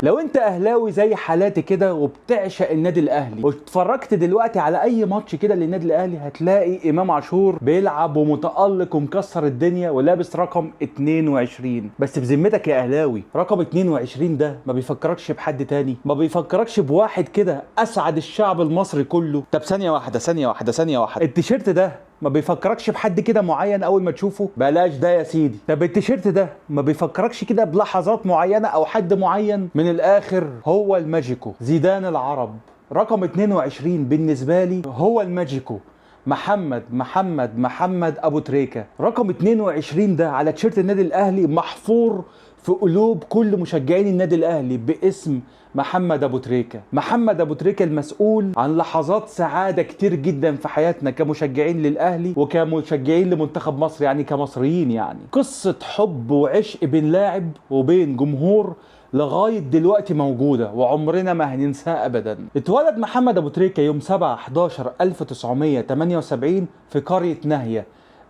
لو انت اهلاوي زي حالاتي كده وبتعشق النادي الاهلي واتفرجت دلوقتي على اي ماتش كده للنادي الاهلي، هتلاقي امام عاشور بيلعب ومتالق ومكسر الدنيا ولابس رقم 22. بس بذمتك يا اهلاوي، رقم 22 ده ما بيفكركش بحد تاني؟ ما بيفكركش بواحد كده اسعد الشعب المصري كله؟ طب ثانيه واحده، التيشيرت ده ما بيفكركش بحد كده معين اول ما تشوفه؟ بلاش ده يا سيدي. طب التيشيرت ده ما بيفكركش كده بلحظات معينه او حد معين؟ من الاخر هو الماجيكو زيدان العرب. رقم 22 بالنسبه لي هو الماجيكو محمد ابو تريكه. رقم 22 ده على تيشيرت النادي الاهلي محفور في قلوب كل مشجعين النادي الاهلي باسم محمد ابو تريكه. محمد ابو تريكه المسؤول عن لحظات سعاده كتير جدا في حياتنا كمشجعين للاهلي وكمشجعين لمنتخب مصر، يعني كمصريين. يعني قصه حب وعشق بين لاعب وبين جمهور لغايه دلوقتي موجوده وعمرنا ما هننساها ابدا. اتولد محمد ابو تريكه يوم 7/11/1978 في قريه ناهيه،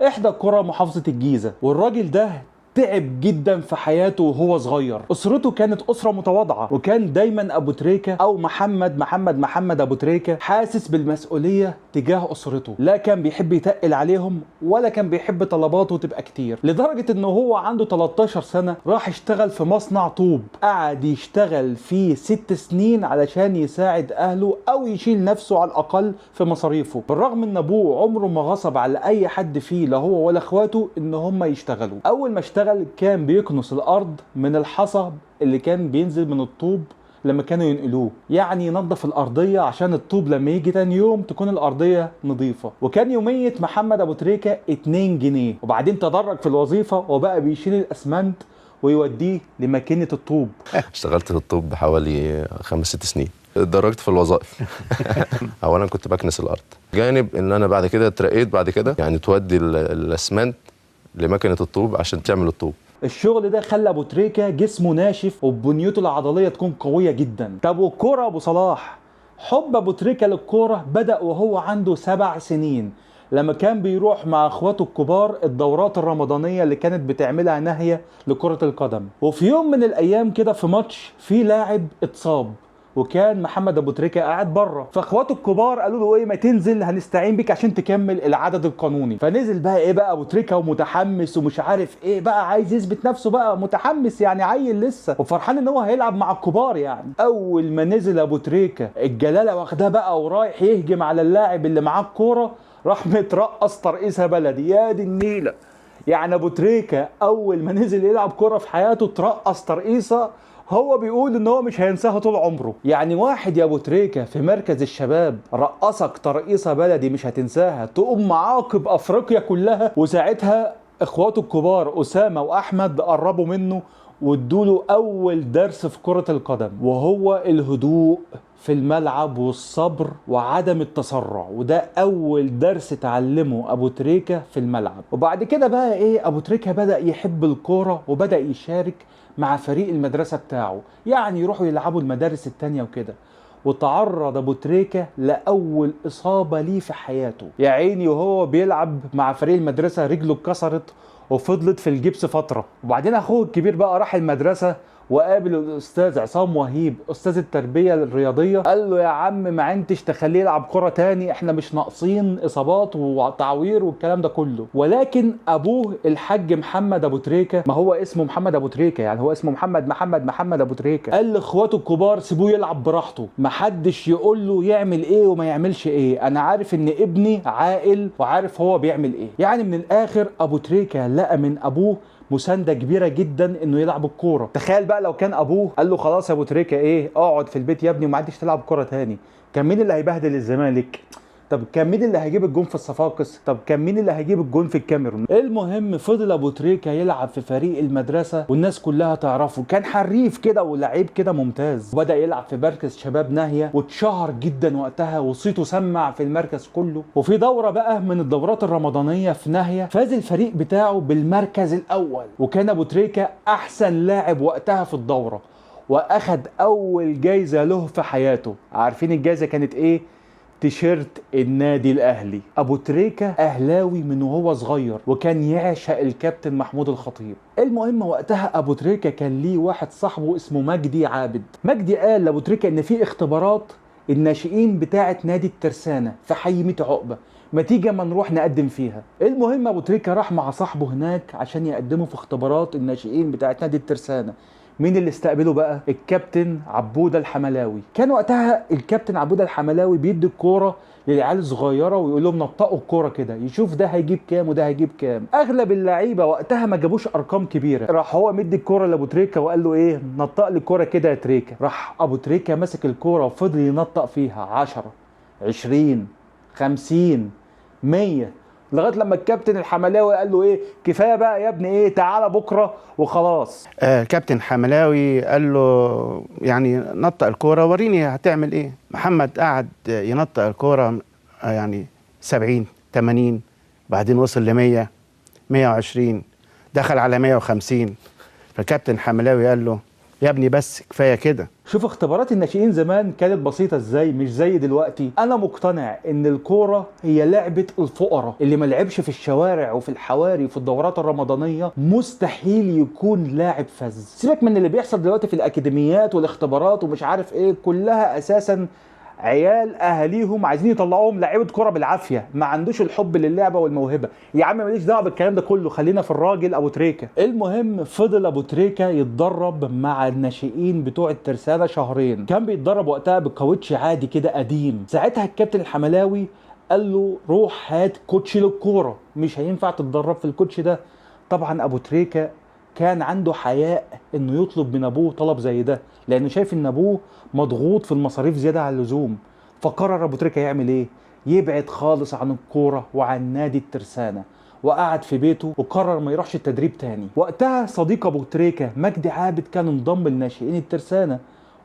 احدى قرى محافظه الجيزه. والراجل ده تعب جدا في حياته وهو صغير. اسرته كانت اسره متواضعه، وكان دايما ابو تريكه او محمد ابو تريكه حاسس بالمسؤوليه تجاه اسرته. لا كان بيحب يتقل عليهم ولا كان بيحب طلباته تبقى كتير، لدرجه انه هو عنده 13 سنه راح اشتغل في مصنع طوب. قعد يشتغل فيه 6 سنين علشان يساعد اهله او يشيل نفسه على الاقل في مصاريفه، بالرغم ان ابوه عمره ما غصب على اي حد فيه، لا هو ولا اخواته، ان هم يشتغلوا. اول ما اشتغل كان بيكنس الارض من الحصى اللي كان بينزل من الطوب لما كانوا ينقلوه، يعني ينظف الارضيه عشان الطوب لما يجي تاني يوم تكون الارضيه نظيفه. وكان يوميه محمد ابو تريكه 2 جنيه، وبعدين تدرج في الوظيفه وبقى بيشيل الاسمنت ويوديه لماكينه الطوب. اشتغلت في الطوب حوالي 5-6 سنين. اتدرجت في الوظائف. اولا كنت بكنس الارض، جانب ان انا بعد كده اترقيت بعد كده، يعني تودي الاسمنت لماكينه الطوب عشان تعمل الطوب. الشغل ده خلى ابو تريكه جسمه ناشف وبنيته العضليه تكون قويه جدا. طب والكوره ابو صلاح؟ حب ابو تريكه للكوره بدا وهو عنده 7 سنين، لما كان بيروح مع اخواته الكبار الدورات الرمضانيه اللي كانت بتعملها ناهيه لكره القدم. وفي يوم من الايام كده في ماتش في لاعب اتصاب، وكان محمد ابو تريكه قاعد بره، فاخواته الكبار قالوا له ايه، ما تنزل هنستعين بيك عشان تكمل العدد القانوني. فنزل بقى ايه بقى ابو تريكه ومتحمس ومش عارف ايه بقى، عايز يثبت نفسه بقى، متحمس يعني عيل لسه وفرحان ان هو هيلعب مع الكبار يعني. اول ما نزل ابو تريكه الجلاله واخداه بقى ورايح يهجم على اللاعب اللي معاه الكوره، راح مترقص ترقيصه بلدي. يا دي النيله، يعني ابو تريكه اول ما نزل يلعب كوره في حياته ترقص ترقيصه هو بيقول ان هو مش هينساها طول عمره. يعني واحد يا ابو تريكه في مركز الشباب رقصك ترقيصه بلدي مش هتنساها، تقوم معاقب افريقيا كلها. وساعتها اخواته الكبار اسامه واحمد قربوا منه وادوله اول درس في كره القدم، وهو الهدوء في الملعب والصبر وعدم التسرع. وده اول درس اتعلمه ابو تريكه في الملعب. وبعد كده بقى ايه، ابو تريكه بدا يحب الكوره وبدا يشارك مع فريق المدرسه بتاعه، يعني يروحوا يلعبوا المدارس التانية وكده. وتعرض ابو تريكه لاول اصابه ليه في حياته، يا عيني، وهو بيلعب مع فريق المدرسه رجله اتكسرت وفضلت في الجبس فتره. وبعدين اخوه الكبير بقى راح المدرسه وقابل الاستاذ عصام وهيب استاذ التربيه الرياضيه، قال له يا عم ما انتش تخليه يلعب كره تاني، احنا مش ناقصين اصابات وتعوير والكلام ده كله. ولكن ابوه الحاج محمد ابو تريكه، ما هو اسمه محمد ابو تريكه يعني هو اسمه محمد ابو تريكه، قال لاخواته الكبار سيبوه يلعب براحته، ما حدش يقول له يعمل ايه وما يعملش ايه، انا عارف ان ابني عاقل وعارف هو بيعمل ايه. يعني من الاخر ابو تريكه لقى من ابوه مسانده كبيره جدا انه يلعب الكوره. تخيل بقى لو كان ابوه قال له خلاص يا ابو تريكه ايه، اقعد في البيت يا ابني وما عادش تلعب كوره تاني، كان مين اللي هيبهدل الزمالك؟ طب كان مين اللي هيجيب الجون في الصفاقس؟ طب كان مين اللي هيجيب الجون في الكاميرون؟ المهم فضل ابو تريكة يلعب في فريق المدرسة والناس كلها تعرفه، كان حريف كده ولعيب كده ممتاز، وبدأ يلعب في مركز شباب ناهية واتشهر جدا وقتها وصيته سمع في المركز كله. وفي دورة بقى من الدورات الرمضانية في ناهية فاز الفريق بتاعه بالمركز الأول، وكان ابو تريكة احسن لاعب وقتها في الدورة واخد اول جايزة له في حياته. عارفين الجايزة كانت ايه؟ تيشيرت النادي الاهلي. ابو تريكة اهلاوي من وهو صغير وكان يعشق الكابتن محمود الخطيب. المهم وقتها ابو تريكة كان ليه واحد صاحبه اسمه مجدي عابد. مجدي قال لابو تريكة ان في اختبارات الناشئين بتاعه نادي الترسانة في حي 100 عقبة، ما تيجي ما نروح نقدم فيها. المهم ابو تريكة راح مع صاحبه هناك عشان يقدموا في اختبارات الناشئين بتاعه نادي الترسانة. مين اللي استقبله بقى؟ الكابتن عبودة الحملاوي. كان وقتها الكابتن عبودة الحملاوي بيدي الكوره للعيال الصغيره ويقول لهم نطقوا الكوره كده، يشوف ده هيجيب كام وده هيجيب كام. اغلب اللعيبه وقتها ما جابوش ارقام كبيره، راح هو مدي الكوره لابو تريكة وقال له ايه؟ نطق لي الكوره كده يا تريكة. راح ابو تريكة مسك الكوره وفضل ينطق فيها 10 20 50 100 لغايه لما الكابتن الحملاوي قال له ايه؟ كفايه بقى يا ابني، ايه تعالى بكره وخلاص. كابتن حملاوي قال له يعني نطق الكوره وريني هتعمل ايه. محمد قعد ينطق الكوره يعني 70 80 بعدين وصل ل 100 120 دخل على 150. فالكابتن حملاوي قال له يا ابني بس كفايه كده. شوف اختبارات الناشئين زمان كانت بسيطه ازاي، مش زي دلوقتي. انا مقتنع ان الكوره هي لعبه الفقراء، اللي ما لعبش في الشوارع وفي الحواري وفي الدورات الرمضانيه مستحيل يكون لاعب فذ. سيبك من اللي بيحصل دلوقتي في الاكاديميات والاختبارات ومش عارف ايه، كلها اساسا عيال اهاليهم عايزين يطلعوهم لعيبه كوره بالعافيه، ما عندوش الحب للعبه والموهبه. يا عم ماليش دعوه بالكلام ده كله، خلينا في الراجل ابو تريكة. المهم فضل ابو تريكة يتدرب مع الناشئين بتوع الترسانة شهرين. كان بيتدرب وقتها بكاوتش عادي كده قديم. ساعتها الكابتن الحملاوي قال له روح هات كوتش للكوره، مش هينفع تتدرب في الكوتش ده. طبعا ابو تريكة كان عنده حياء انه يطلب من ابوه طلب زي ده، لانه شايف ان ابوه مضغوط في المصاريف زياده عن اللزوم. فقرر ابو تريكة يعمل ايه؟ يبعد خالص عن الكوره وعن نادي الترسانة، وقعد في بيته وقرر ما يروحش التدريب تاني. وقتها صديق ابو تريكة مجدي عابد كان انضم لناشئين الترسانة،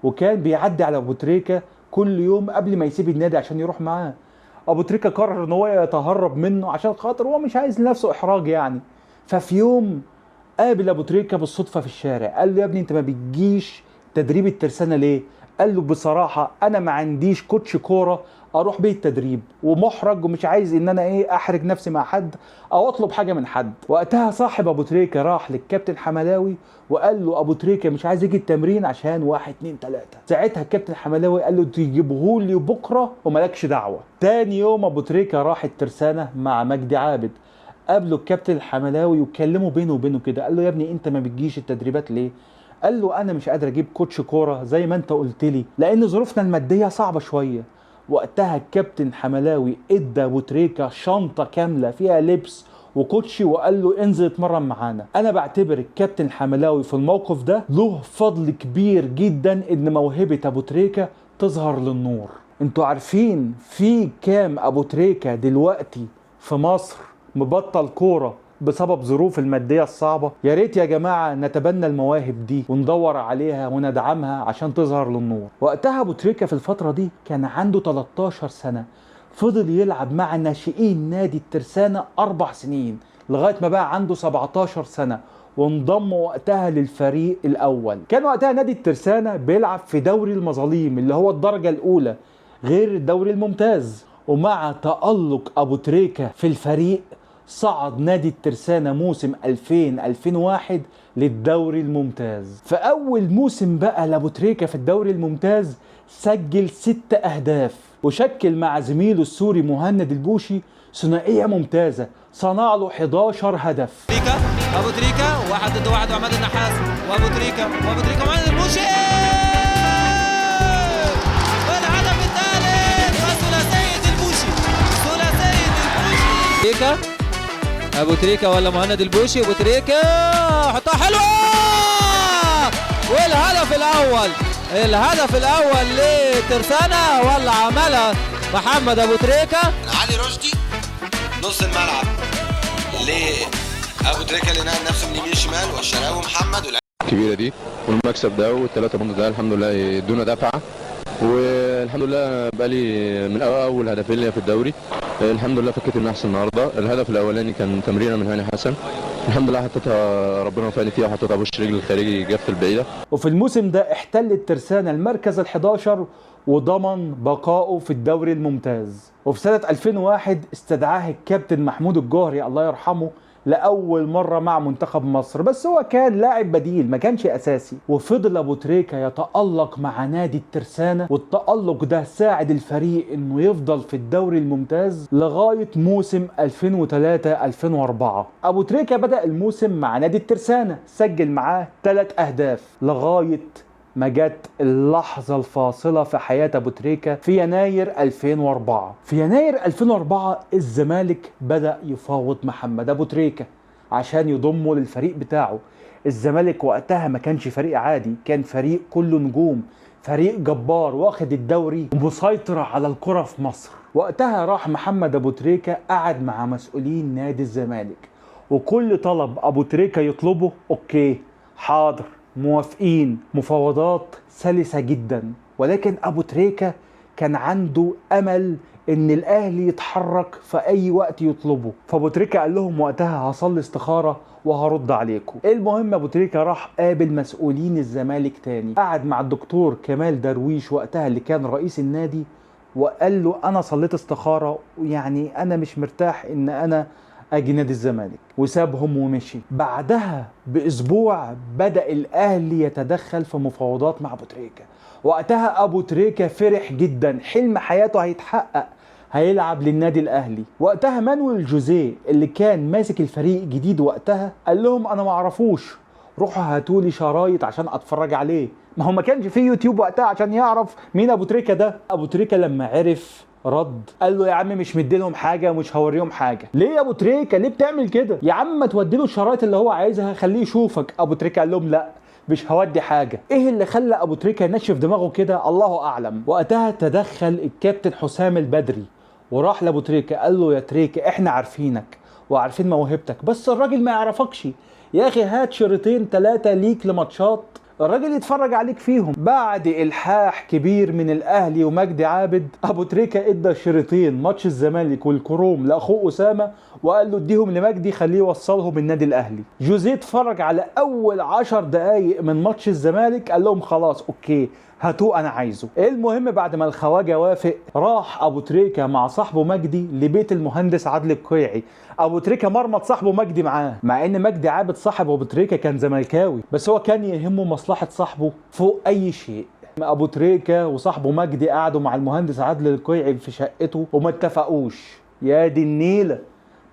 وكان بيعدي على ابو تريكة كل يوم قبل ما يسيب النادي عشان يروح معاه. ابو تريكة قرر ان هو يتهرب منه عشان خاطر هو مش عايز لنفسه احراج يعني. ففي يوم قابل ابو تريكة بالصدفه في الشارع، قال له يا ابني انت ما بتجيش تدريب الترسانة ليه؟ قال له بصراحه انا ما عنديش كوتش كوره اروح بيه التدريب، ومحرج ومش عايز ان انا ايه احرج نفسي مع حد او اطلب حاجه من حد. وقتها صاحب ابو تريكة راح للكابتن حملاوي وقال له ابو تريكة مش عايز يجي التمرين عشان 1 2 3. ساعتها الكابتن حملاوي قال له تجيبهولي بكره ومالكش دعوه. تاني يوم ابو تريكة راح الترسانة مع مجدي عابد، قابله الكابتن الحملاوي وكلمه بينه وبينه كده، قال له يا ابني انت ما بتجيش التدريبات ليه؟ قال له انا مش قادر اجيب كوتش كوره زي ما انت قلت لي لان ظروفنا الماديه صعبه شويه. وقتها الكابتن حملاوي ادى ابو تريكة شنطه كامله فيها لبس وكوتشي وقال له انزل اتمرن معانا. انا بعتبر الكابتن حملاوي في الموقف ده له فضل كبير جدا ان موهبه ابو تريكة تظهر للنور. انتوا عارفين في كام ابو تريكة دلوقتي في مصر مبطل كوره بسبب ظروف المادية الصعبة؟ يا ريت يا جماعة نتبنى المواهب دي وندور عليها وندعمها عشان تظهر للنور. وقتها ابو تريكة في الفترة دي كان عنده 13 سنة، فضل يلعب مع ناشئين نادي الترسانة 4 سنين لغاية ما بقى عنده 17 سنة وانضم وقتها للفريق الأول. كان وقتها نادي الترسانة بيلعب في دوري المظاليم اللي هو الدرجة الأولى غير الدوري الممتاز. ومع تألق أبو تريكة في الفريق صعد نادي الترسانة موسم 2000-2001 للدوري الممتاز. في أول موسم بقى لأبو تريكة في الدوري الممتاز سجل 6 أهداف وشكل مع زميله السوري مهند البوشي ثنائية ممتازة صنع له 11 هدف. أبو تريكة 1 ضد 1 وعماد النحاس وأبو تريكة ومهند البوشي والهدف الثالث وثلاثية البوشي تريكة ابو تريكة ولا مهند البوشي؟ ابو تريكة حطها حلوه والهدف الاول لترسانة ولا عملها محمد ابو تريكه. علي رشدي نص الملعب لابو تريكه اللي نقل نفسه من يمين شمال، والشراوي محمد الكبيره دي والمكسب ده والثلاثه بونت ده الحمد لله يدونا دفعه، والحمد لله بقالي من اول هدفين ليا في الدوري الحمد لله فكيت النحس النهارده. الهدف الاولاني كان تمريره من هاني حسن، الحمد لله حطيتها ربنا وفقني فيها وحطيتها بوش رجل الخارجي جت البعيده. وفي الموسم ده احتل الترسانة المركز ال11 وضمن بقائه في الدوري الممتاز. وفي سنة 2001 استدعاه الكابتن محمود الجوهري الله يرحمه لأول مرة مع منتخب مصر، بس هو كان لاعب بديل ما كانش أساسي. وفضل أبو تريكة يتألق مع نادي الترسانة، والتألق ده ساعد الفريق إنه يفضل في الدوري الممتاز لغاية موسم 2003-2004. أبو تريكة بدأ الموسم مع نادي الترسانة، سجل معاه 3 أهداف لغاية ما جت اللحظة الفاصلة في حياة أبو تريكة في يناير 2004. في يناير 2004 الزمالك بدأ يفاوض محمد أبو تريكة عشان يضمه للفريق بتاعه. الزمالك وقتها ما كانش فريق عادي، كان فريق كله نجوم، فريق جبار واخد الدوري ومسيطر على الكرة في مصر. وقتها راح محمد أبو تريكة قعد مع مسؤولين نادي الزمالك، وكل طلب أبو تريكة يطلبه اوكي حاضر موافقين، مفاوضات سلسة جدا. ولكن أبو تريكة كان عنده أمل إن الأهلي يتحرك في أي وقت يطلبه، فأبو تريكة قال لهم وقتها هصلي استخارة وهرد عليكم. المهم أبو تريكة راح قابل مسؤولين الزمالك تاني، قعد مع الدكتور كمال درويش وقتها اللي كان رئيس النادي، وقال له أنا صليت استخارة، يعني أنا مش مرتاح إن أنا اجي نادي الزمالك، وسابهم ومشي. بعدها باسبوع بدأ الاهلي يتدخل في مفاوضات مع ابو تريكة. وقتها ابو تريكة فرح جدا، حلم حياته هيتحقق، هيلعب للنادي الاهلي. وقتها مانويل جوزيه اللي كان ماسك الفريق جديد وقتها قال لهم انا ما اعرفوش، روحوا هاتولي شرايط عشان اتفرج عليه. ما هو ما كانش فيه يوتيوب وقتها عشان يعرف مين ابو تريكة ده. ابو تريكة لما عرف رد قال له يا عم مش مديلهم حاجه ومش هوريهم حاجه. ليه يا ابو تريكة ليه بتعمل كده؟ يا عم ما توديله الشرايط اللي هو عايزها خليه يشوفك. ابو تريكة قال لهم لا مش هودي حاجه. ايه اللي خلى ابو تريكة ينشف دماغه كده؟ الله اعلم. وقتها تدخل الكابتن حسام البدري وراح لابو تريكة قال له يا تريكة احنا عارفينك وعارفين موهبتك، بس الراجل ما يعرفكش، يا اخي هات شريطين 3 ليك لماتشات الراجل يتفرج عليك فيهم. بعد الحاح كبير من الاهلي ومجدي عابد، ابو تريكة ادى شريطين ماتش الزمالك والكروم لاخوه اسامه وقال له اديهم لمجدي خليه يوصلهم النادي الاهلي. جوزيه اتفرج على اول 10 دقايق من ماتش الزمالك قال لهم خلاص اوكي هاتوه انا عايزه. المهم بعد ما الخواجه وافق راح ابو تريكة مع صاحبه مجدي لبيت المهندس عادل القيعي. ابو تريكة مرمط صاحبه مجدي معاه، مع ان مجدي عابد صاحب ابو تريكة كان زملكاوي، بس هو كان يهمه مصلحه صاحبه فوق اي شيء. ابو تريكة وصاحبه مجدي قعدوا مع المهندس عادل القيعي في شقته وما اتفقوش. يا دي النيله،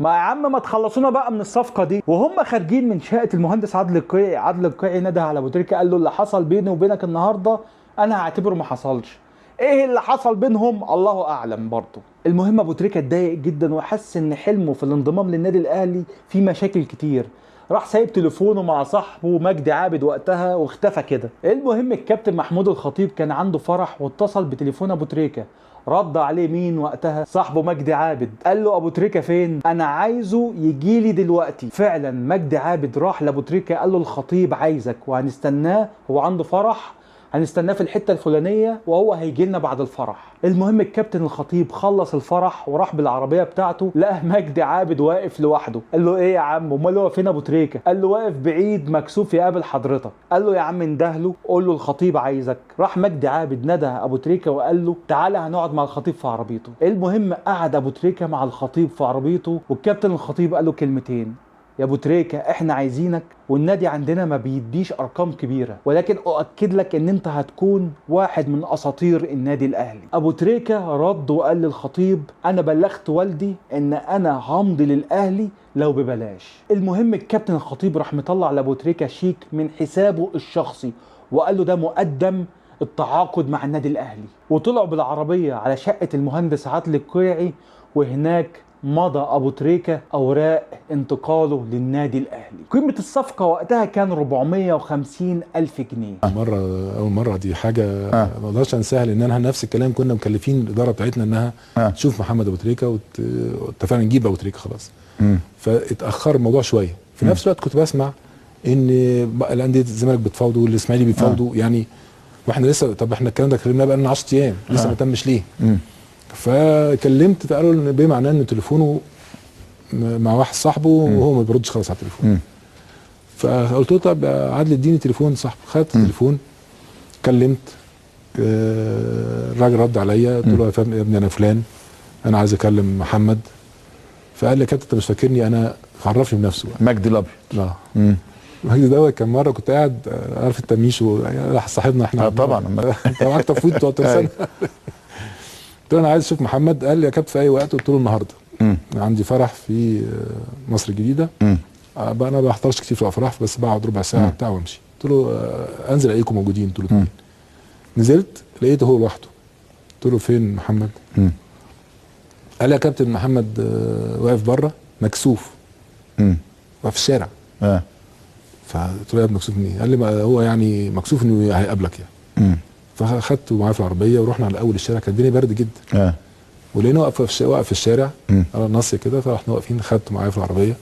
ما يا عم ما تخلصونا بقى من الصفقه دي. وهم خارجين من شقه المهندس عادل القيعي، عادل القيعي نده على ابو تريكة قال له اللي حصل بيني وبينك النهارده انا هعتبره ما حصلش. ايه اللي حصل بينهم الله اعلم برضه. المهم ابو تريكة اتضايق جدا وحس ان حلمه في الانضمام للنادي الاهلي فيه مشاكل كتير، راح سايب تليفونه مع صاحبه مجدي عابد وقتها واختفى كده. المهم الكابتن محمود الخطيب كان عنده فرح واتصل بتليفون ابو تريكة، رد عليه مين وقتها؟ صاحبه مجدي عابد. قال له ابو تريكة فين؟ انا عايزه يجيلي دلوقتي. فعلا مجدي عابد راح لابو تريكة قال له الخطيب عايزك وهنستناه، هو عنده فرح هنستناه في الحته الفلانيه وهو هيجي لنا بعد الفرح. المهم الكابتن الخطيب خلص الفرح وراح بالعربيه بتاعته، لقى مجدي عابد واقف لوحده. قال له ايه يا عم امال هو فين ابو تريكة؟ قال له واقف بعيد مكسوف يقابل حضرتك. قال له يا عم اندهله قول له الخطيب عايزك. راح مجدي عابد ندى ابو تريكة وقال له تعالى هنقعد مع الخطيب في عربيته. المهم قعد ابو تريكة مع الخطيب في عربيته، والكابتن الخطيب قال له كلمتين: يا ابو تريكة احنا عايزينك، والنادي عندنا ما بيديش ارقام كبيرة، ولكن اؤكد لك ان انت هتكون واحد من اساطير النادي الاهلي. ابو تريكة رد وقال للخطيب انا بلغت والدي ان انا همضي للاهلي لو ببلاش. المهم الكابتن الخطيب راح مطلع لابو تريكة شيك من حسابه الشخصي وقال له ده مقدم التعاقد مع النادي الاهلي. وطلعوا بالعربية على شقة المهندس عادل القيعي، وهناك مضى ابو تريكة اوراق انتقاله للنادي الاهلي. قيمة الصفقة وقتها كان 450 الف جنيه. اول مرة دي حاجة ما اقدرش انساها، لان انا نفس الكلام كنا مكلفين الادارة بتاعتنا انها تشوف محمد ابو تريكة، واتفقنا نجيب ابو تريكة خلاص. فاتأخر الموضوع شوية. في نفس الوقت كنت بسمع ان الانديه الزمالك بتفاوضوا والاسماعيلي بيفاوضوا يعني، واحنا لسه طب احنا الكلام ده كلمناه بقى لنا 10 ايام لسه ما تمش ليه؟ فكلمت فقالوا ان بمعناه ان تليفونه مع واحد صاحبه وهو ما بيردش خالص على التليفون. فقلت له طب عادل اديني تليفون صاحبه. خدت التليفون كلمت الراجل رد عليا، قلت له يا ابني انا فلان انا عايز اكلم محمد. فقال لي يا كابتن انت مش فاكرني؟ انا عرفني بنفسه بقى. مجدي الابيض. مجدي دوت كان مره كنت قاعد عارف التميش صاحبنا احنا طبعا انت معاك تفويض تقعد تنسى. قلت له انا عايز اشوف محمد. قال لي يا كابتن في اي وقت. قلت له النهارده عندي فرح في مصر الجديده، بقى انا ما بحضرش كتير في الافراح بس بقعد ربع ساعه بتاع وامشي. قلت له انزل الاقيكم موجودين. قلت له نزلت لقيته هو لوحده. قلت له فين محمد؟ قال لي يا كابتن محمد واقف بره مكسوف واقف في الشارع. فقلت له يا ابني مكسوف من ايه؟ قال لي ما هو يعني مكسوف انه هيقابلك يعني. فاخدته معايا في العربيه ورحنا على اول الشارع، كانت الدنيا برد جدا. ولقينا واقف في الشارع على النص كده، فرحنا واقفين خدته معايا في العربيه.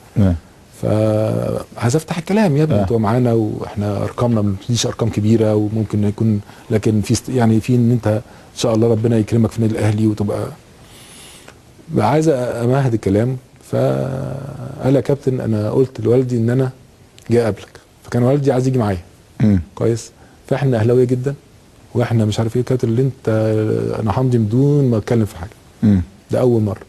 فعايز افتح الكلام يا ابني انتوا معانا واحنا ارقامنا ما بتديش ارقام كبيره وممكن يكون، لكن في يعني في ان انت ان شاء الله ربنا يكرمك في النادي الاهلي وتبقى عايز امهد الكلام. فقال يا كابتن انا قلت لوالدي ان انا جاي اقابلك، فكان والدي عايز يجي معايا. كويس. فاحنا اهلاويه جدا واحنا مش عارف ايه. كابتن اللي انت انا همضي بدون ما اتكلم في حاجه. ده اول مره.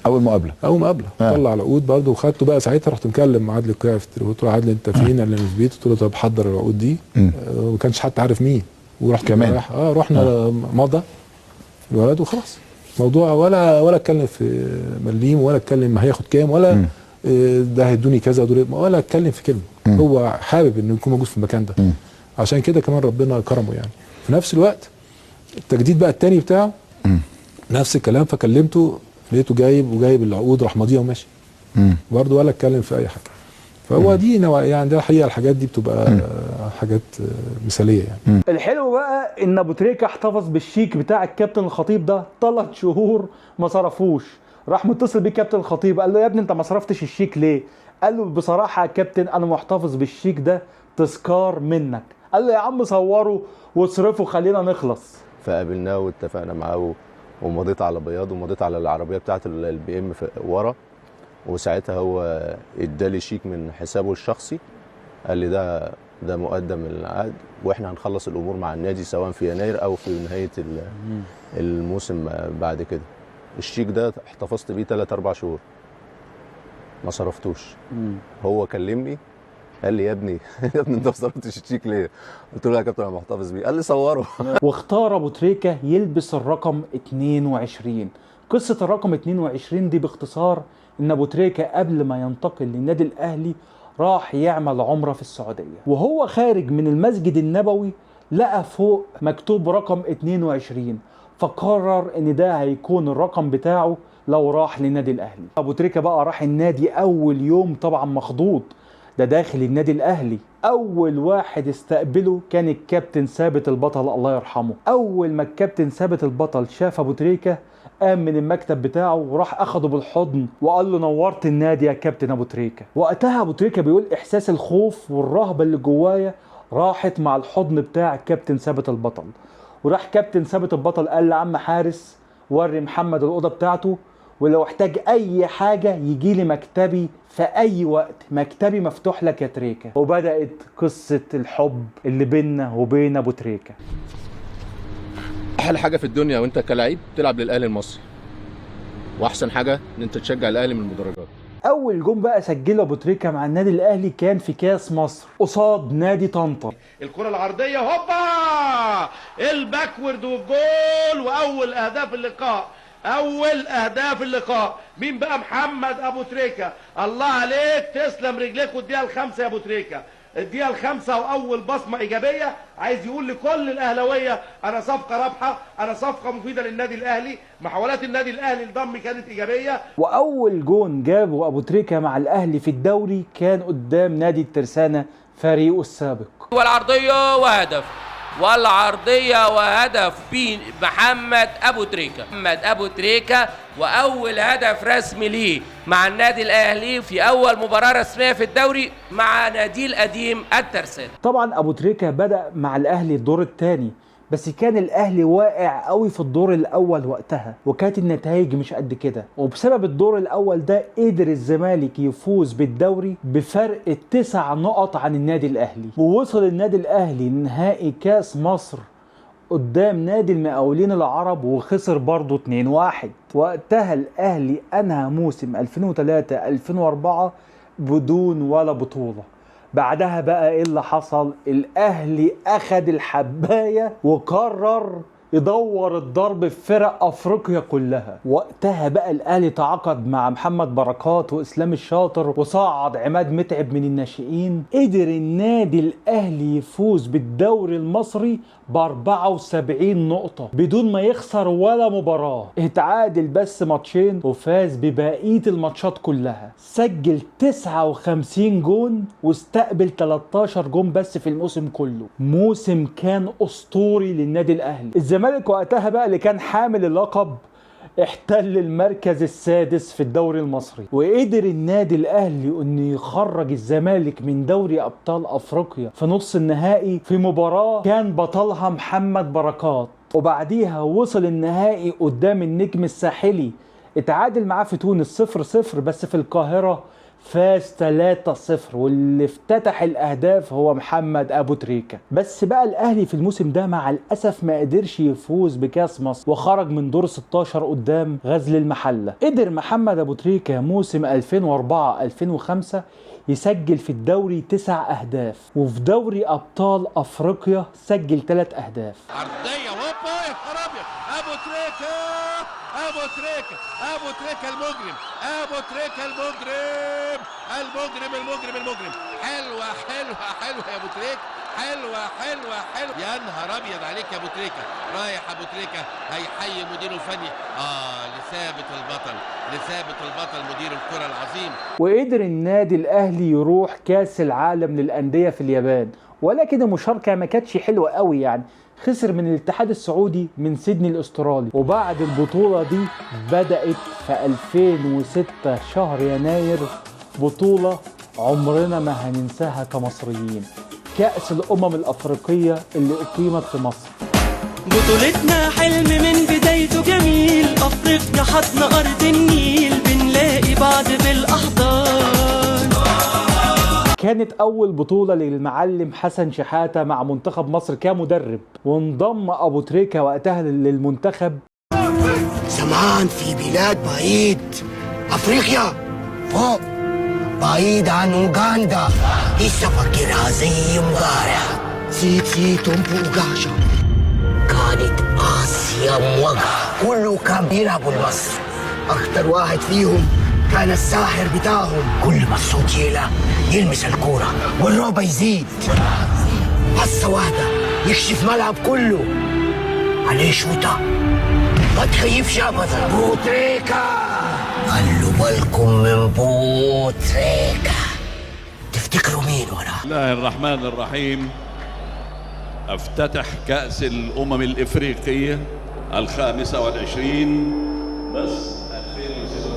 اول مقابله. طلع العقود برضه وخدته بقى. ساعتها رحت مكلم مع عادل القيعي في التليفون. قلت له عادل انت فين؟ قال لي انا في البيت. قلت له طب حضر العقود دي. وما كانش حتى عارف مين. ورحت كمان رحنا مضى الولد وخلاص. موضوع ولا اتكلم في مليم ولا اتكلم هياخد كام ولا ده هيدوني كذا ولا اتكلم في كلمه. هو حابب انه يكون موجود في المكان ده. عشان كده كمان ربنا كرمه يعني. في نفس الوقت التجديد بقى الثاني بتاعه نفس الكلام. فكلمته لقيته جايب العقود راح ماضيها وماشي. برضه ولا اتكلم في اي حاجه. فهو دي يعني ده الحقيقه الحاجات دي بتبقى حاجات مثاليه يعني. الحلو بقى ان ابو تريكة احتفظ بالشيك بتاع الكابتن الخطيب ده 3 شهور ما صرفوش. راح متصل بيه كابتن الخطيب قال له يا ابني انت ما صرفتش الشيك ليه؟ قال له بصراحه يا كابتن انا محتفظ بالشيك ده تذكار منك. قال له يا عم صوره واصرفه خلينا نخلص. فقابلناه واتفقنا معاه ومضيت على بياض ومضيت على العربيه بتاعه البي ام ورا. وساعتها هو ادالي شيك من حسابه الشخصي، قال لي ده مقدم العقد واحنا هنخلص الامور مع النادي سواء في يناير او في نهايه الموسم بعد كده. الشيك ده احتفظت بيه 3-4 شهور ما صرفتوش. هو كلمني قال لي يا ابني انت ما صرفتش الشيك ليه؟ قلت له يا كابتن انا محتفظ بيه. قال لي صوره. واختار ابو تريكة يلبس الرقم 22. قصه الرقم 22 دي باختصار ان ابو تريكة قبل ما ينتقل للنادي الاهلي راح يعمل عمره في السعوديه، وهو خارج من المسجد النبوي لقى فوق مكتوب رقم 22. فقرر ان ده هيكون الرقم بتاعه لو راح للنادي الاهلي. ابو تريكة بقى راح النادي اول يوم طبعا مخضوض، ده داخل النادي الاهلي. اول واحد استقبله كان الكابتن ثابت البطل الله يرحمه. اول ما الكابتن ثابت البطل شاف ابو تريكة قام من المكتب بتاعه وراح اخده بالحضن وقال له نورت النادي يا كابتن ابو تريكة. وقتها ابو تريكة بيقول احساس الخوف والرهبه اللي جوايا راحت مع الحضن بتاع الكابتن ثابت البطل. وراح كابتن ثابت البطل قال لعم حارس وري محمد الاوضه بتاعته ولو احتاج اي حاجه يجي لي مكتبي في اي وقت، مكتبي مفتوح لك يا تريكة. وبدات قصه الحب اللي بيننا وبين ابو تريكة. احلى حاجه في الدنيا وانت كلاعب تلعب للاهلي المصري، واحسن حاجه ان انت تشجع الاهلي من المدرجات. اول جون بقى سجله ابو تريكة مع النادي الاهلي كان في كاس مصر قصاد نادي طنطا. الكره العرضيه هوبا الباكورد والجول واول اهداف اللقاء. اول اهداف اللقاء مين بقى؟ محمد ابو تريكة. الله عليك، تسلم رجليك والدقيقه الخامسه يا ابو تريكة. الدقيقه الخامسه واول بصمه ايجابيه، عايز يقول لكل الاهلاويه انا صفقه رابحه، انا صفقه مفيده للنادي الاهلي. محاولات النادي الاهلي لضم كانت ايجابيه. واول جون جابه ابو تريكه مع الاهلي في الدوري كان قدام نادي الترسانه فريقه السابق. والعرضيه وهدف، والعرضيه وهدف محمد ابو تريكه. محمد ابو تريكه واول هدف رسمي ليه مع النادي الاهلي في اول مباراه رسميه في الدوري مع ناديه القديم الترسانه. طبعا ابو تريكه بدا مع الاهلي الدور الثاني، بس كان الاهلي واقع قوي في الدور الاول وقتها، وكانت النتائج مش قد كده، وبسبب الدور الاول ده قدر الزمالك يفوز بالدوري بفرق 9 نقط عن النادي الاهلي، ووصل النادي الاهلي نهائي كاس مصر قدام نادي المقاولين العرب وخسر برضه 2-1. وقتها الاهلي انهى موسم 2003-2004 بدون ولا بطولة. بعدها بقى ايه اللي حصل؟ الاهلي اخد الحباية وقرر يدور الضرب في فرق افريقيا كلها. وقتها بقى الاهلي تعاقد مع محمد بركات واسلام الشاطر وصعد عماد متعب من الناشئين. قدر النادي الاهلي يفوز بالدوري المصري ب 74 نقطة بدون ما يخسر ولا مباراة، اتعادل بس ماتشين وفاز ببقية الماتشات كلها. سجل 59 جون واستقبل 13 جون بس في الموسم كله. موسم كان اسطوري للنادي الاهلي. الزمالك وقتها بقى اللي كان حامل اللقب احتل المركز السادس في الدوري المصري، وقدر النادي الاهلي انه يخرج الزمالك من دوري ابطال افريقيا في نص النهائي في مباراة كان بطلها محمد بركات، وبعديها وصل النهائي قدام النجم الساحلي، اتعادل معاه في تونس 0-0 بس في القاهرة فاز 3-0، واللي افتتح الاهداف هو محمد ابو تريكه. بس بقى الاهلي في الموسم ده مع الاسف ما قدرش يفوز بكاس مصر وخرج من دور 16 قدام غزل المحله. قدر محمد ابو تريكه موسم 2004-2005 يسجل في الدوري 9 اهداف، وفي دوري ابطال افريقيا سجل 3 اهداف. عرضيه هوبا يا خرابي، ابو تريكه ابو تريكه ابو تريكه المجرم، ابو تريكه المجرم المجرم المجرم المجرم. حلوه حلوه حلوه يا ابو تريكه، حلوه حلوه حلوه. يا نهار ابيض عليك يا ابو تريكه. رايح ابو تريكه هيحيي مديره الفني لثابت البطل، لثابت البطل مدير الكره العظيم. وقدر النادي الاهلي يروح كاس العالم للانديه في اليابان، ولكن المشاركه ما كانتش حلوه قوي يعني. خسر من الاتحاد السعودي من سيدني الاسترالي. وبعد البطولة دي بدأت في 2006 شهر يناير بطولة عمرنا ما هننساها كمصريين، كأس الأمم الأفريقية اللي أقيمت في مصر. بطولتنا حلم من بدايته جميل، أفريقيا حضن أرض النيل، بنلاقي بعض بالأحضان. كانت أول بطولة للمعلم حسن شحاتة مع منتخب مصر كمدرب، وانضم أبو تريكة وقتها للمنتخب. زمان في بلاد بعيد، أفريقيا فوق بعيد عن أوغندا، لسه فاكرها زي امبارح. سيتو بوغاشا كانت آسيا موقعة، كله كان بيلعبوا لمصر. أخطر واحد فيهم كان الساحر بتاعهم، كل ما الصوت يعلى يلمس الكورة والرعب يزيد. حصة واحدة يكشف ملعب كله عليه شوطة، ما تخيفش أبدا. بوتريكا، خلوا بالكم من بوتريكا. تفتكروا مين ورا؟ بسم الله الرحمن الرحيم. افتتح كأس الأمم الإفريقية 25 بس 2006.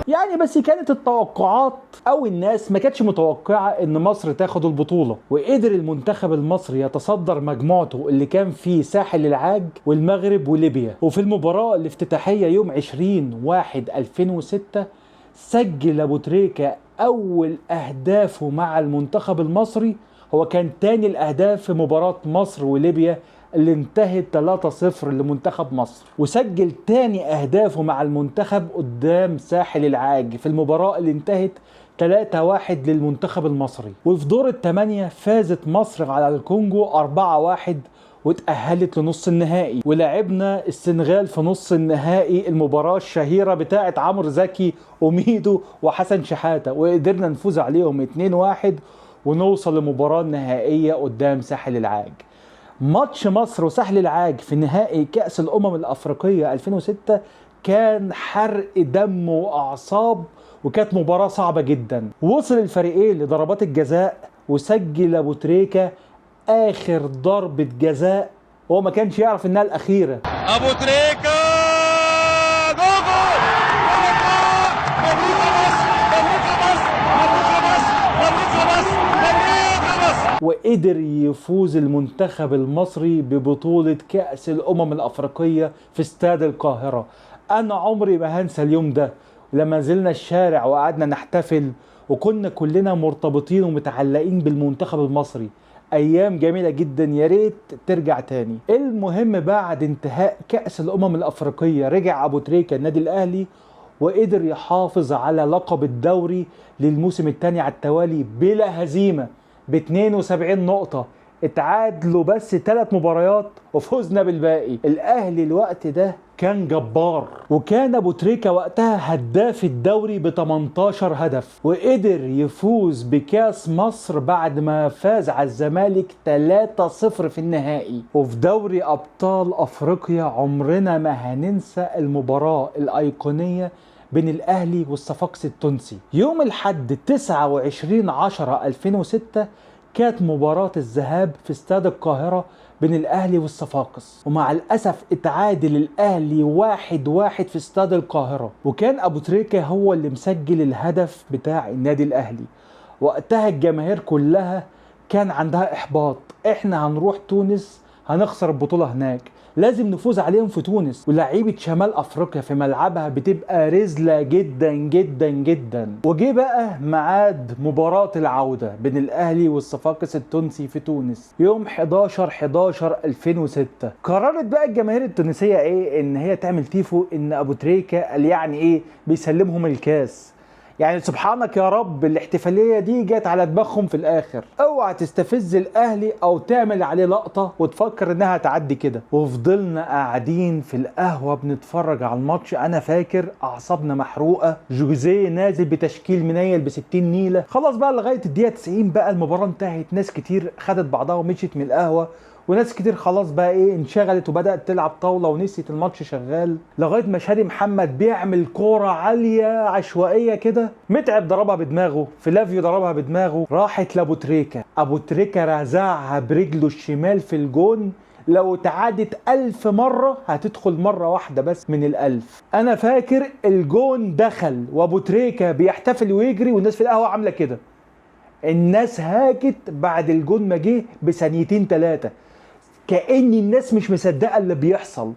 يعني بس كانت التوقعات او الناس ما كانتش متوقعة ان مصر تاخد البطولة، وقدر المنتخب المصري يتصدر مجموعته اللي كان فيه ساحل العاج والمغرب وليبيا. وفي المباراة الافتتاحية يوم 20/1/2006 سجل ابو تريكة اول اهدافه مع المنتخب المصري، هو كان تاني الاهداف في مباراة مصر وليبيا اللي انتهت 3-0 لمنتخب مصر، وسجل تاني اهدافه مع المنتخب قدام ساحل العاج في المباراة اللي انتهت 3-1 للمنتخب المصري. وفي دور الثمانية فازت مصر على الكونجو 4-1 واتأهلت لنص النهائي، ولعبنا السنغال في نص النهائي المباراة الشهيرة بتاعت عمرو زكي وميدو وحسن شحاتة، وقدرنا نفوز عليهم 2-1 ونوصل لمباراة نهائية قدام ساحل العاج. ماتش مصر وساحل العاج في نهائي كأس الأمم الأفريقية 2006 كان حرق دم وأعصاب، وكانت مباراة صعبة جدا. وصل الفريقين لضربات الجزاء، وسجل أبو تريكة آخر ضربة جزاء وهو ما كانش يعرف إنها الأخيرة. ابو تريكة جول! وقدر يفوز المنتخب المصري ببطولة كأس الأمم الأفريقية في استاد القاهرة. أنا عمري ما هنسى اليوم ده، لما نزلنا الشارع وقعدنا نحتفل وكنا كلنا مرتبطين ومتعلقين بالمنتخب المصري. أيام جميلة جدا، يا ريت ترجع تاني. المهم بعد انتهاء كأس الأمم الأفريقية رجع أبو تريكة النادي الأهلي، وقدر يحافظ على لقب الدوري للموسم الثاني على التوالي بلا هزيمة ب 72 نقطة. اتعادلوا بس 3 مباريات وفوزنا بالباقي. الأهلي الوقت ده كان جبار، وكان أبو تريكة وقتها هداف الدوري ب 18 هدف، وقدر يفوز بكاس مصر بعد ما فاز على الزمالك 3-0 في النهائي. وفي دوري أبطال أفريقيا عمرنا ما هننسى المباراة الأيقونية بين الأهلي والصفاقسي التونسي يوم الحد 29/10/2006. كانت مباراة الذهاب في استاد القاهرة بين الأهلي والصفاقس، ومع الأسف اتعادل الأهلي 1-1 في استاد القاهرة، وكان أبو تريكة هو اللي مسجل الهدف بتاع النادي الأهلي. وقتها الجماهير كلها كان عندها إحباط، إحنا هنروح تونس هنخسر البطولة هناك، لازم نفوز عليهم في تونس، ولاعيبة شمال أفريقيا في ملعبها بتبقى رزلة جدا جدا جدا. وجي بقى ميعاد مباراة العودة بين الأهلي والصفاقس التونسي في تونس يوم 11/11/2006. قررت بقى الجماهير التونسية إيه؟ إن هي تعمل تيفو إن أبو تريكة قال يعني إيه بيسلمهم الكاس. يعني سبحانك يا رب الاحتفالية دي جت على دماغهم في الآخر. اوعى تستفز الأهلي أو تعمل عليه لقطة وتفكر إنها تعدي كده. وفضلنا قاعدين في القهوة بنتفرج على الماتش. أنا فاكر أعصابنا محروقة، جوزيه نازل بتشكيل منيل ب60 نيلة. خلاص بقى لغاية الدقيقة 90 بقى المباراة انتهت، ناس كتير خدت بعضها ومشيت من القهوة، وناس كتير خلاص بقى ايه انشغلت وبدأت تلعب طاولة ونسيت الماتش شغال. لغاية ما شادي محمد بيعمل كورة عالية عشوائية كده، متعب ضربها بدماغه، فلافيو ضربها بدماغه، راحت لابو تريكة. ابو تريكة رزعها برجله الشمال في الجون. لو اتعادت 1000 مرة هتدخل مرة واحدة بس من ال1000. انا فاكر الجون دخل وابو تريكة بيحتفل ويجري والناس في القهوة عاملة كده. الناس هاجت بعد الجون ما جه بثانيتين 3، كأن الناس مش مصدقة اللي بيحصل.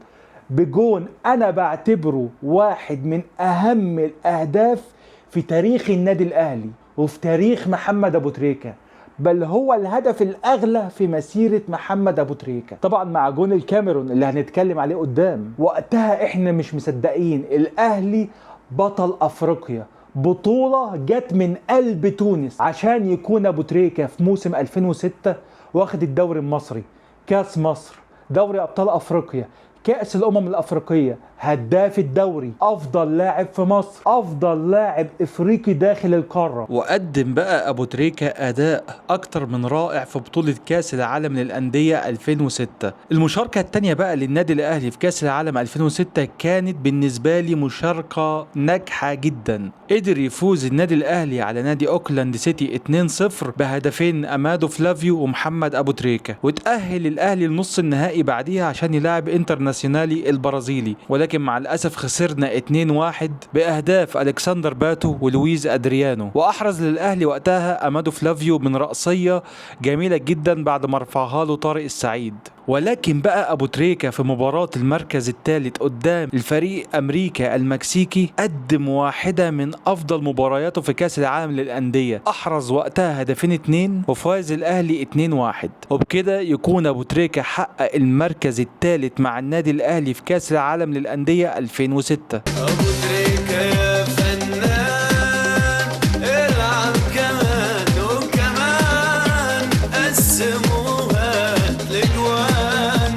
بجون أنا بعتبره واحد من أهم الأهداف في تاريخ النادي الأهلي وفي تاريخ محمد أبو تريكة، بل هو الهدف الأغلى في مسيرة محمد أبو تريكة، طبعا مع جون الكاميرون اللي هنتكلم عليه قدام. وقتها إحنا مش مصدقين، الأهلي بطل أفريقيا، بطولة جت من قلب تونس، عشان يكون أبو تريكة في موسم 2006 واخد الدوري المصري، كاس مصر، دوري أبطال أفريقيا، كأس الأمم الأفريقية، هداف الدوري، أفضل لاعب في مصر، أفضل لاعب إفريقي داخل القارة. وقدم بقى أبو تريكة أداء أكتر من رائع في بطولة كأس العالم للأندية 2006. المشاركة التانية بقى للنادي الأهلي في كأس العالم 2006 كانت بالنسبة لي مشاركة ناجحة جدا. قدر يفوز النادي الأهلي على نادي أوكلاند سيتي 2-0 بهدفين أمادو فلافيو ومحمد أبو تريكة، وتأهل الأهلي لنص النهائي بعديها عشان يلاعب انترناسيونالي البرازيلي، ولكن مع الأسف خسرنا 2-1 بأهداف ألكسندر باتو ولويز أدريانو. وأحرز للأهلي وقتها أمادو فلافيو من رأسية جميلة جدا بعد ما رفعها له طارق السعيد. ولكن بقى أبو تريكة في مباراة المركز الثالث قدام الفريق أمريكا المكسيكي قدم واحدة من أفضل مبارياته في كأس العالم للأندية، أحرز وقتها هدفين 2 وفاز الأهلي 2-1. وبكده يكون أبو تريكة حقق المركز الثالث مع النادي الأهلي في كأس العالم للأندية 2006. أبو تريكة يا فنان العب كمان وكمان قسموها لجوان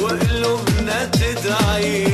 وقلوبنا تدعي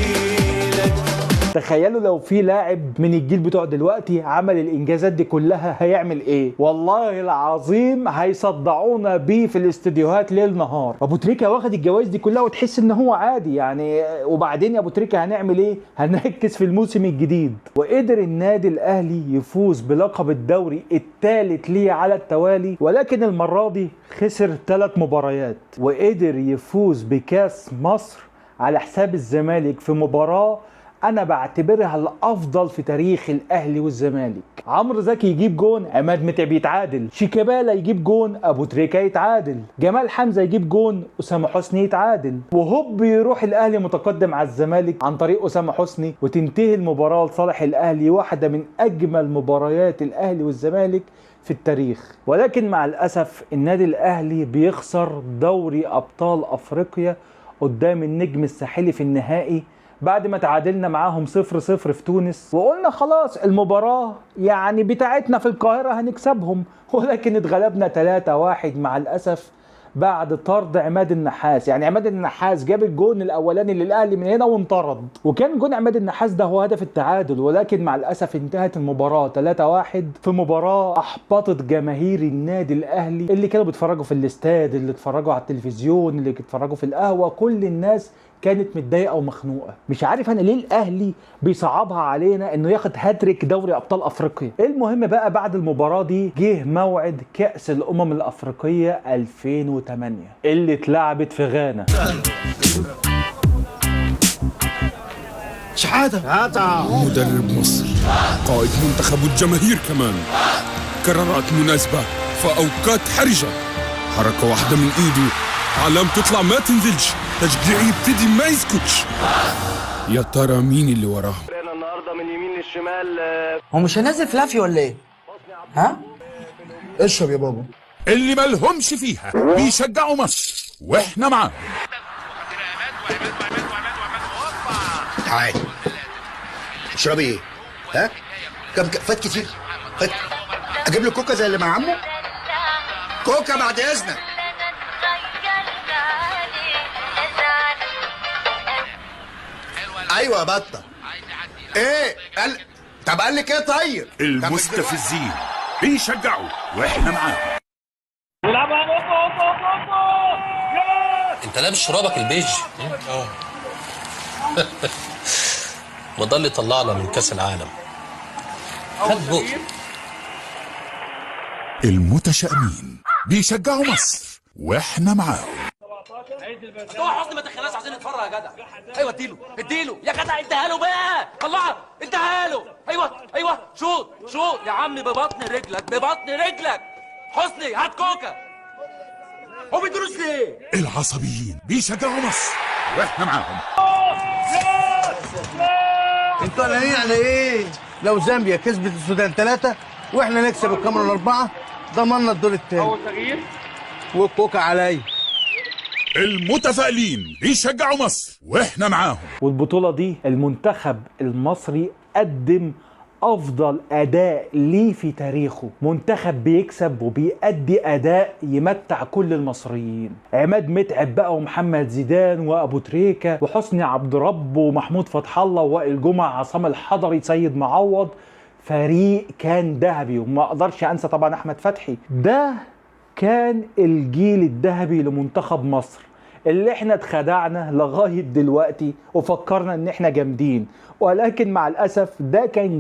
تخيلوا لو في لاعب من الجيل بتوع دلوقتي عمل الانجازات دي كلها هيعمل ايه؟ والله العظيم هيصدعونا بيه في الاستديوهات ليل نهار. ابو تريكة واخد الجوائز دي كلها وتحس ان هو عادي يعني. وبعدين يا ابو تريكة هنعمل ايه؟ هنركز في الموسم الجديد. وقدر النادي الاهلي يفوز بلقب الدوري الثالث ليه على التوالي، ولكن المرة دي خسر 3 مباريات. وقدر يفوز بكاس مصر على حساب الزمالك في مباراة انا بعتبرها الافضل في تاريخ الاهلي والزمالك. عمرو زكي يجيب جون، عماد متعب يتعادل، شيكابالا يجيب جون، ابو تريكة يتعادل، جمال حمزة يجيب جون، اسامه حسني يتعادل، وهوب يروح الاهلي متقدم على الزمالك عن طريق اسامه حسني، وتنتهي المباراة لصالح الاهلي، واحدة من اجمل مباريات الاهلي والزمالك في التاريخ. ولكن مع الاسف النادي الاهلي بيخسر دوري ابطال افريقيا قدام النجم الساحلي في النهائي بعد ما تعادلنا معاهم 0-0 في تونس، وقلنا خلاص المباراة يعني بتاعتنا في القاهرة هنكسبهم، ولكن اتغلبنا 3-1 مع الأسف بعد طرد عماد النحاس. يعني عماد النحاس جاب الجون الاولاني للاهلي من هنا وانطرد، وكان جون عماد النحاس ده هو هدف التعادل، ولكن مع الاسف انتهت المباراه 3-1 في مباراه احبطت جماهير النادي الاهلي اللي كانوا بيتفرجوا في الاستاد، اللي اتفرجوا على التلفزيون، اللي اتفرجوا في القهوه. كل الناس كانت متضايقه ومخنوقه. مش عارف انا ليه الاهلي بيصعبها علينا انه ياخد هاتريك دوري ابطال افريقيا. المهم بقى بعد المباراه دي جه موعد كاس الامم الافريقيه 2008 اللي اتلعبت في غانا. شحاتة مدرب مصر، قائد منتخب والجماهير كمان، قرارات مناسبة في أوقات حرجة، حركة واحدة من إيده علام تطلع ما تنزلش، تشجيعي يبتدي ما يسكتش. يا ترى مين اللي وراه؟ النهارده من يمين للشمال. هو مش هنزل فلافي ولا ايه؟ ها؟ اشرب يا بابا. اللي مالهمش فيها بيشجعوا مصر واحنا معاهم. تعال اشربي ايه؟ ها؟ فات كتير؟ فات. اجيب له كوكا زي اللي مع عمه؟ كوكا بعد اذنك. ايوه يا بطه. ايه؟ طب قال لك ايه طيب؟ المستفزين بيشجعوا واحنا معاهم. انت لابس شرابك البيج؟ ما ده اللي طلعنا من كاس العالم. خد بوق. المتشائمين بيشجعوا مصر واحنا معاهم. هو حسني ما تخليناش عشان نتفرج يا جدع. ايوه اديله يا جدع، اديها له بقى، طلعها اديها له. ايوه شوط يا عم ببطن رجلك. حسني هات كوكا. هو بيدروس ليه؟ العصبيين بيشجعوا مصر واحنا معاهم. انتوا قلقانين على ايه؟ لو زامبيا كسبت السودان 3 واحنا نكسب الكاميرون 4 ضمننا الدور الثاني. اول تغيير والكوكا عليا. المتفائلين بيشجعوا مصر واحنا معاهم. والبطولة دي المنتخب المصري قدم افضل اداء ليه في تاريخه. منتخب بيكسب وبيأدي اداء يمتع كل المصريين. عماد متعب بقى ومحمد زيدان وابو تريكة وحسني عبد رب ومحمود فتح الله ووائل جمعة، عصام الحضري، سيد معوض. فريق كان ذهبي. وما اقدرش انسى طبعا احمد فتحي. ده كان الجيل الذهبي لمنتخب مصر اللي احنا اتخدعنا لغاية دلوقتي وفكرنا ان احنا جامدين، ولكن مع الاسف ده كان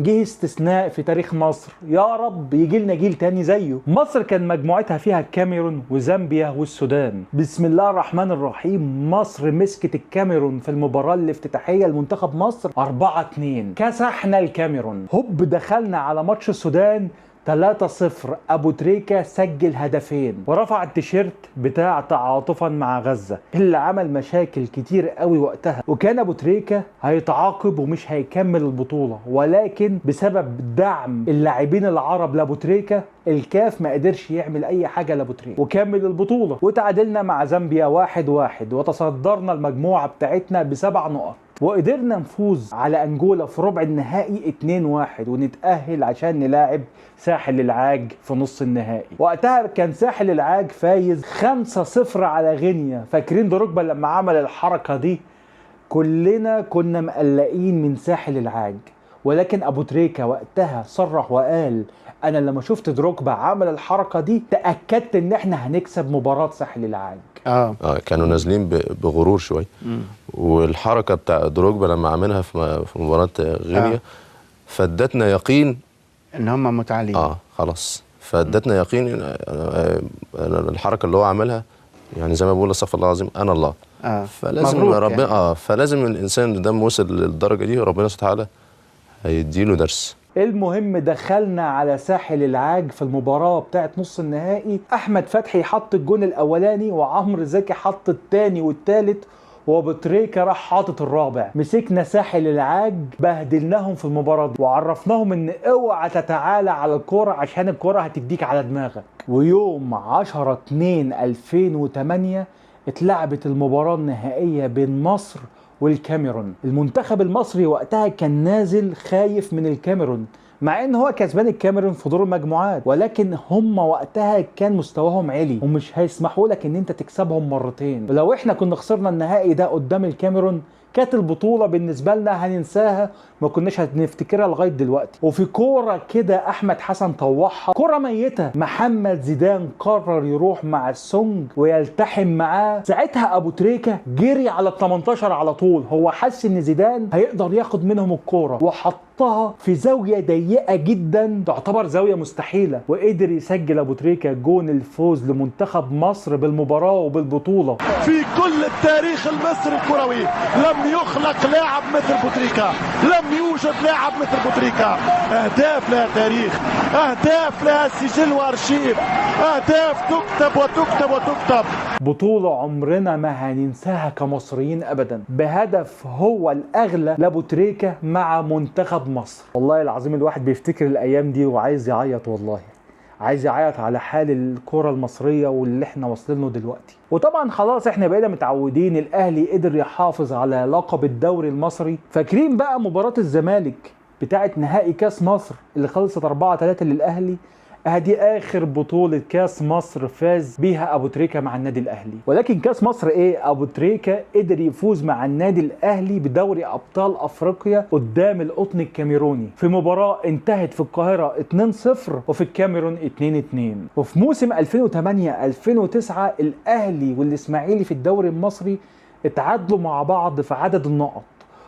جه استثناء في تاريخ مصر. يا رب يجي لنا جيل تاني زيه. مصر كان مجموعتها فيها الكاميرون وزامبيا والسودان. بسم الله الرحمن الرحيم، مصر مسكت الكاميرون في المباراة الافتتاحية لمنتخب مصر 4-2، كسحنا الكاميرون. هوب دخلنا على ماتش السودان 3-0، ابو تريكة سجل هدفين ورفع التيشيرت بتاع تعاطفا مع غزة اللي عمل مشاكل كتير قوي وقتها، وكان ابو تريكة هيتعاقب ومش هيكمل البطولة، ولكن بسبب دعم اللاعبين العرب لابو تريكة الكاف ما قدرش يعمل اي حاجة لابو تريكة وكمل البطولة. وتعادلنا مع زامبيا 1-1 وتصدرنا المجموعة بتاعتنا ب7 نقط، وقدرنا نفوز على أنجولا في ربع النهائي 2-1 ونتأهل عشان نلاعب ساحل العاج في نص النهائي. وقتها كان ساحل العاج فايز 5-0 على غينيا. فاكرين دروجبا لما عمل الحركة دي كلنا كنا مقلقين من ساحل العاج، ولكن ابو تريكة وقتها صرح وقال انا لما شفت دروجبا عمل الحركة دي تأكدت ان احنا هنكسب مباراة ساحل العاج. كانوا نازلين بغرور شويه. والحركه بتاع دروجبا لما عملها في مباراه غينيا فادتنا يقين ان هم متعالين. خلاص فادتنا يقين الحركه اللي هو عملها، يعني زي ما بقول استغفر الله العظيم انا الله. فلازم ربنا يعني. فلازم الانسان اللي دام وصل للدرجه دي ربنا سبحانه وتعالى هيديله درس. المهم دخلنا على ساحل العاج في المباراة بتاعت نص النهائي. احمد فتحي حط الجون الاولاني وعمرو زكي حط الثاني والثالث وابو تريكة راح حاطط الرابع. مسكنا ساحل العاج بهدلناهم في المباراة دي وعرفناهم ان اوعى تتعالى على الكرة عشان الكرة هتديك على دماغك. ويوم 10/2/2008 اتلعبت المباراة النهائية بين مصر والكاميرون. المنتخب المصري وقتها كان نازل خايف من الكاميرون مع ان هو كسبان الكاميرون في دور المجموعات، ولكن هم وقتها كان مستواهم عالي ومش هيسمحوا لك ان انت تكسبهم مرتين. ولو احنا كنا خسرنا النهائي ده قدام الكاميرون كانت البطولة بالنسبة لنا هننساها، ما كناش هنفتكرها لغاية دلوقتي. وفي كورة كده أحمد حسن طوحها كورة ميتة، محمد زيدان قرر يروح مع السونج ويلتحم معاه. ساعتها أبو تريكة جري على ال18 على طول، هو حس إن زيدان هيقدر ياخد منهم الكورة وحطها في زاوية ضيقة جدا تعتبر زاوية مستحيلة، وقدر يسجل أبو تريكة جون الفوز لمنتخب مصر بالمباراة وبالبطولة. في كل التاريخ المصري الكروي لم يخلق لاعب مثل بوتريكا، لم يوجد لاعب مثل بوتريكا. اهداف لها تاريخ، اهداف لها سجل وارشيف، اهداف تكتب وتكتب وتكتب. بطولة عمرنا ما هننساها كمصريين ابدا، بهدف هو الاغلى لابوتريكة مع منتخب مصر. والله العظيم الواحد بيفتكر الايام دي وعايز يعيط، والله عايز يعيط على حال الكرة المصرية واللي احنا واصلين له دلوقتي. وطبعا خلاص احنا بقينا متعودين الاهلي قدر يحافظ على لقب الدوري المصري. فاكرين بقى مباراة الزمالك بتاعت نهائي كاس مصر اللي خلصت 4-3 للاهلي؟ ادي اخر بطولة كاس مصر فاز بيها ابو تريكة مع النادي الاهلي. ولكن كاس مصر ايه؟ ابو تريكة قدر يفوز مع النادي الاهلي بدوري ابطال افريقيا قدام القطن الكاميروني في مباراة انتهت في القاهرة 2-0 وفي الكاميرون 2-2. وفي موسم 2008-2009 الاهلي والاسماعيلي في الدوري المصري اتعادلوا مع بعض في عدد النقط،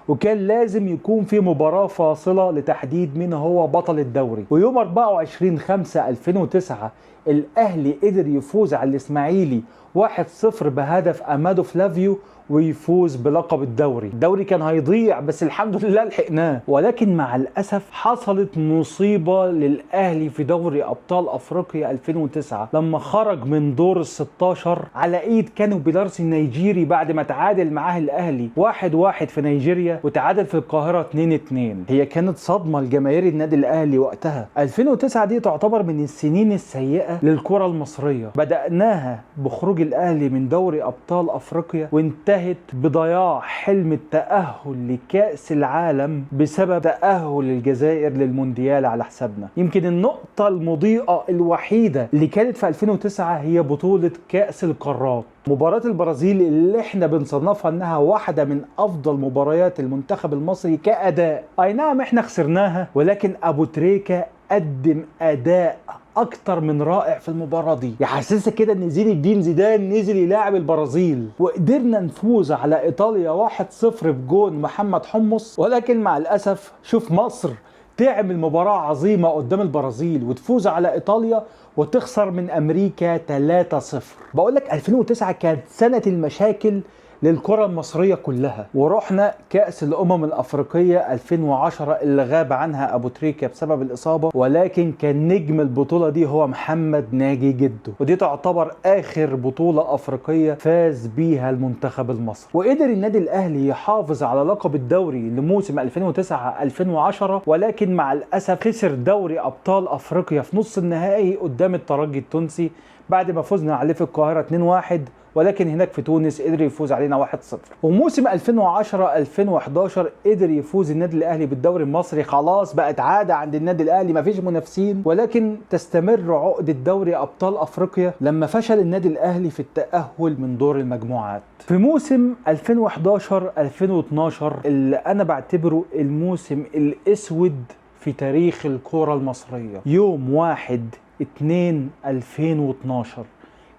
وكان لازم يكون في مباراة فاصلة لتحديد مين هو بطل الدوري. ويوم 24/5/2009 الأهلي قدر يفوز على الإسماعيلي 1-0 بهدف أمادو فلافيو ويفوز بلقب الدوري. الدوري كان هيضيع بس الحمد لله لحقناه. ولكن مع الأسف حصلت مصيبة للأهلي في دوري أبطال أفريقيا 2009 لما خرج من دور ال16 على إيد كانو بيلارسي النيجيري بعد ما تعادل معاه الأهلي 1-1 في نيجيريا وتعادل في القاهرة 2-2. هي كانت صدمة لجماهير النادي الأهلي وقتها. 2009 دي تعتبر من السنين السيئة للكرة المصرية. بدأناها بخروج الأهلي من دوري أبطال أفريقيا وانتهت بضياع حلم التأهل لكأس العالم بسبب تأهل الجزائر للمونديال على حسابنا. يمكن النقطة المضيئة الوحيدة اللي كانت في 2009 هي بطولة كأس القارات. مباراة البرازيل اللي احنا بنصنفها انها واحدة من افضل مباريات المنتخب المصري كأداء. اي نعم احنا خسرناها، ولكن ابو تريكة قدم اداء اكتر من رائع في المباراة دي، يحسسك كده ان زين الدين زيدان نزل يلاعب البرازيل. وقدرنا نفوز على ايطاليا 1-0 بجون محمد حمص. ولكن مع الاسف شوف مصر تعمل مباراة عظيمة قدام البرازيل وتفوز على ايطاليا وتخسر من امريكا 3-0. بقولك 2009 كانت سنة المشاكل للكرة المصرية كلها. ورحنا كأس الأمم الأفريقية 2010 اللي غاب عنها أبو تريكة بسبب الإصابة، ولكن كان نجم البطولة دي هو محمد ناجي جده، ودي تعتبر آخر بطولة أفريقية فاز بيها المنتخب المصري. وقدر النادي الأهلي يحافظ على لقب الدوري لموسم 2009-2010، ولكن مع الأسف خسر دوري أبطال أفريقيا في نص النهائي قدام الترجي التونسي بعد ما فزنا عليه في القاهرة 2-1 ولكن هناك في تونس قدر يفوز علينا 1-0. وموسم 2010-2011 قدر يفوز النادي الاهلي بالدوري المصري. خلاص بقت عاده عند النادي الاهلي، مفيش منافسين، ولكن تستمر عقده دوري ابطال افريقيا لما فشل النادي الاهلي في التاهل من دور المجموعات. في موسم 2011-2012 اللي انا بعتبره الموسم الاسود في تاريخ الكرة المصرية، يوم 1/2/2012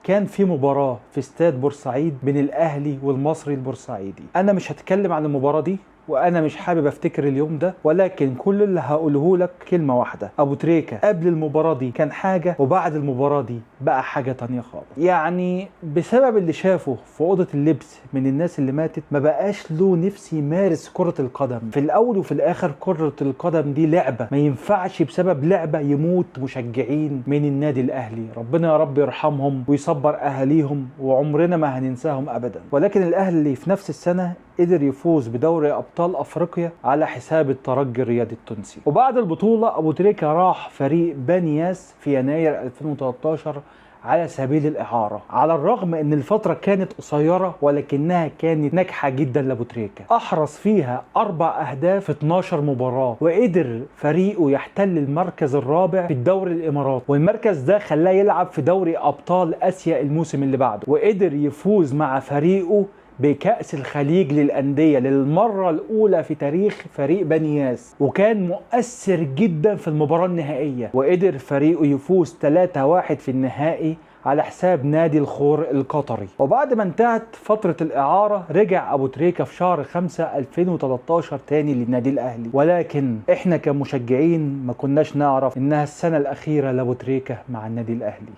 كان في مباراة في استاد بورسعيد بين الأهلي والمصري البورسعيدي. أنا مش هتكلم عن المباراة دي وأنا مش حابب أفتكر اليوم ده، ولكن كل اللي هقوله لك كلمة واحدة: أبو تريكة قبل المباراة دي كان حاجة، وبعد المباراة دي بقى حاجة تانية خالص. يعني بسبب اللي شافه في أوضة اللبس من الناس اللي ماتت ما بقاش له نفس يمارس كرة القدم. في الأول وفي الآخر كرة القدم دي لعبة، ما ينفعش بسبب لعبة يموت مشجعين من النادي الأهلي. ربنا يا رب يرحمهم ويصبر أهاليهم، وعمرنا ما هننساهم أبدا. ولكن الأهلي في نفس السنة قدر يفوز بدوري أبطال أفريقيا على حساب الترجي الرياضي التونسي. وبعد البطولة أبو تريكة راح فريق بنياس في يناير 2013 على سبيل الإعارة. على الرغم ان الفترة كانت قصيرة ولكنها كانت ناجحة جدا لأبو تريكة، احرز فيها 4 أهداف في 12 مباراة، وقدر فريقه يحتل المركز الرابع في الدوري الاماراتي، والمركز ده خلاه يلعب في دوري ابطال اسيا الموسم اللي بعده، وقدر يفوز مع فريقه بكأس الخليج للأندية للمرة الأولى في تاريخ فريق بنياس، وكان مؤثر جدا في المباراة النهائية، وقدر فريقه يفوز 3-1 في النهائي على حساب نادي الخور القطري. وبعد ما انتهت فترة الإعارة رجع أبو تريكة في شهر 5/2013 تاني للنادي الأهلي، ولكن احنا كمشجعين ما كناش نعرف انها السنة الأخيرة لأبو تريكة مع النادي الأهلي.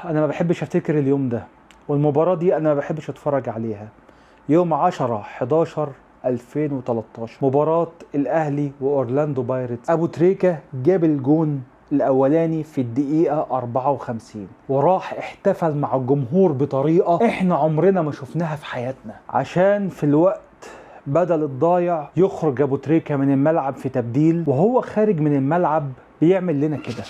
أنا ما بحبش أفتكر اليوم ده، والمباراة دي أنا ما بحبش أتفرج عليها. يوم 10/11/2013 مباراة الأهلي وأورلاندو بايرتس، أبو تريكة جاب الجون الأولاني في الدقيقة 54 وراح احتفل مع الجمهور بطريقة إحنا عمرنا ما شفناها في حياتنا، عشان في الوقت بدل الضايع يخرج أبو تريكة من الملعب في تبديل، وهو خارج من الملعب بيعمل لنا كده.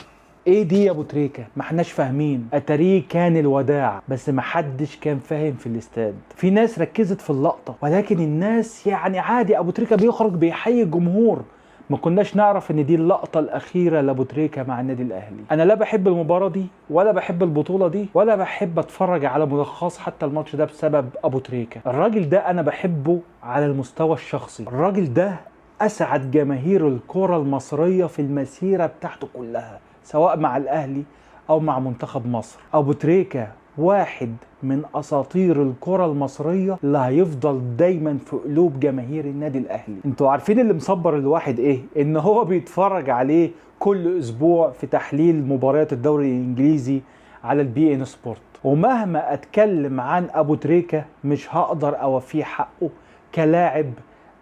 ايه دي يا ابو تريكة؟ ما احناش فاهمين. اتاريه كان الوداع، بس ما حدش كان فاهم في الاستاد. في ناس ركزت في اللقطة، ولكن الناس يعني عادي، ابو تريكة بيخرج بيحيي الجمهور. ما كناش نعرف ان دي اللقطة الاخيرة لابو تريكة مع النادي الاهلي. انا لا بحب المباراة دي ولا بحب البطولة دي ولا بحب اتفرج على ملخص حتى الماتش ده بسبب ابو تريكة. الراجل ده انا بحبه على المستوى الشخصي. الراجل ده اسعد جماهير الكرة المصرية في المسيرة بتاعته كلها، سواء مع الأهلي أو مع منتخب مصر. أبو تريكة واحد من أساطير الكرة المصرية اللي هيفضل دايما في قلوب جماهير النادي الأهلي. انتوا عارفين اللي مصبر الواحد إيه؟ إن هو بيتفرج عليه كل أسبوع في تحليل مباريات الدوري الإنجليزي على الBeIN Sport. ومهما أتكلم عن أبو تريكة مش هقدر أوفيه حقه كلاعب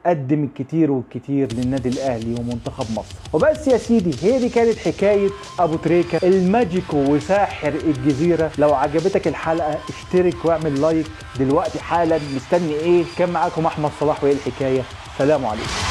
قدم الكتير والكتير للنادي الاهلي ومنتخب مصر. وبس يا سيدي، هي دي كانت حكايه ابو تريكة الماجيكو وساحر الجزيره. لو عجبتك الحلقه اشترك واعمل لايك دلوقتي حالا. مستني ايه؟ كان معاكم احمد صلاح، وايه الحكايه. سلام عليكم.